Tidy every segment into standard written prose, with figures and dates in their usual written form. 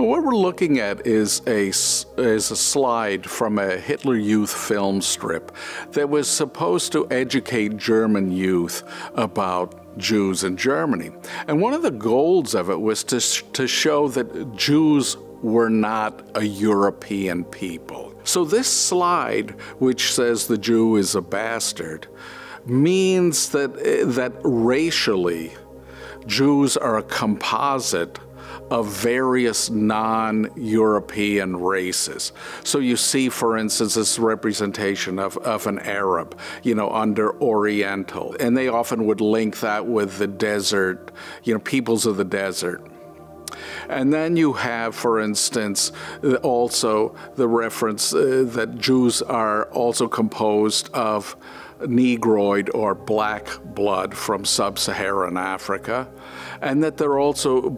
Well, what we're looking at is a slide from a Hitler Youth film strip that was supposed to educate German youth about Jews in Germany. And one of the goals of it was to show that Jews were not a European people. So this slide, which says the Jew is a bastard, means that racially, Jews are a composite of various non-European races. So you see, for instance, this representation of an Arab, under Oriental, and they often would link that with the desert, peoples of the desert. And then you have, for instance, also the reference that Jews are also composed of Negroid or black blood from sub-Saharan Africa, and that they're also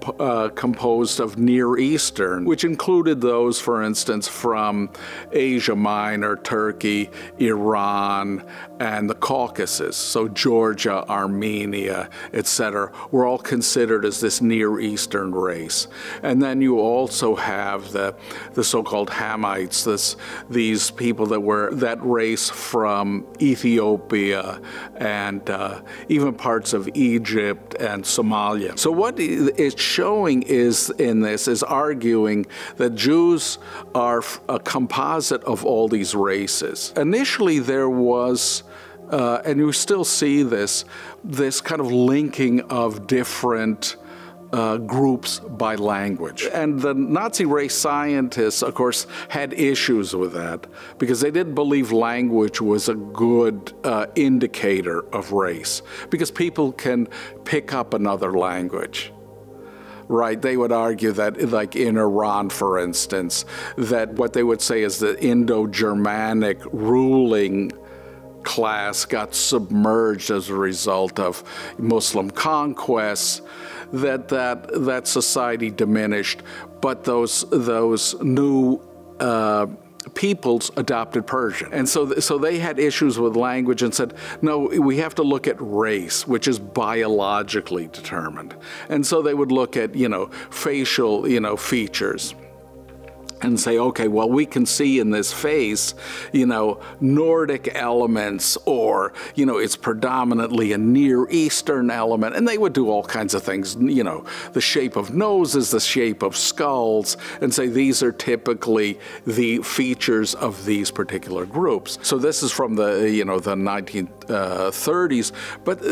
composed of Near Eastern, which included those, for instance, from Asia Minor, Turkey, Iran, and the Caucasus. So Georgia, Armenia, etc., were all considered as this Near Eastern race. And then you also have the so-called Hamites, these people that were that race from Ethiopia and even parts of Egypt and Somalia. So what it's showing is arguing that Jews are a composite of all these races. Initially there was, and you still see this kind of linking of different groups by language. And the Nazi race scientists, of course, had issues with that because they didn't believe language was a good indicator of race, because people can pick up another language. Right, they would argue that, like in Iran, for instance, that what they would say is the Indo-Germanic ruling class got submerged as a result of Muslim conquests, that society diminished, but those new peoples adopted Persian. And so they had issues with language and said, no, we have to look at race, which is biologically determined. And so they would look at, facial, features and say, okay, well, we can see in this face, Nordic elements, or, it's predominantly a Near Eastern element. And they would do all kinds of things, the shape of noses, the shape of skulls, and say these are typically the features of these particular groups. So this is from the, the 1930s. But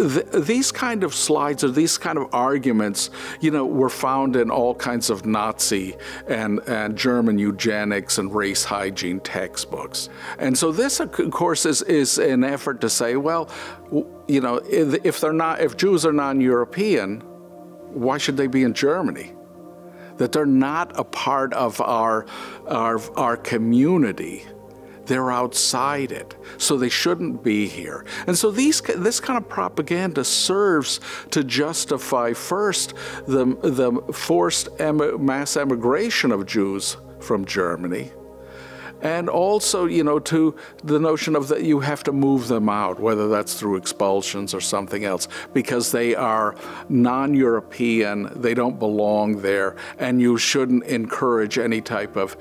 these kind of slides, or these kind of arguments, were found in all kinds of Nazi and German eugenics and race hygiene textbooks. And so this, of course, is an effort to say, well, if Jews are non-European, why should they be in Germany? That they're not a part of our community. They're outside it, so they shouldn't be here. And so this kind of propaganda serves to justify first the forced mass emigration of Jews from Germany, and also, to the notion of that you have to move them out, whether that's through expulsions or something else, because they are non-European, they don't belong there, and you shouldn't encourage any type of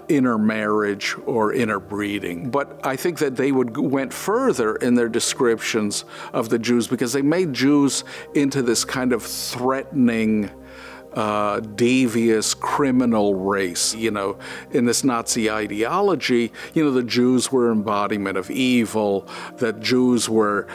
intermarriage or interbreeding. But I think that they went further in their descriptions of the Jews, because they made Jews into this kind of threatening, devious criminal race. In this Nazi ideology, the Jews were embodiment of evil, that Jews were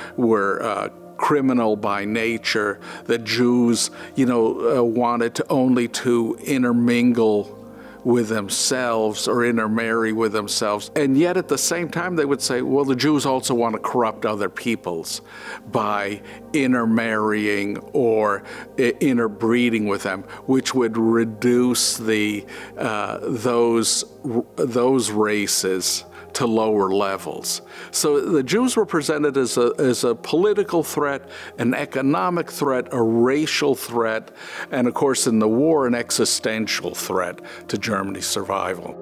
criminal by nature, that Jews, wanted only to intermingle with themselves or intermarry with themselves. And yet at the same time they would say, well, the Jews also want to corrupt other peoples by intermarrying or interbreeding with them, which would reduce those races to lower levels. So the Jews were presented as a political threat, an economic threat, a racial threat, and of course in the war, an existential threat to Germany's survival.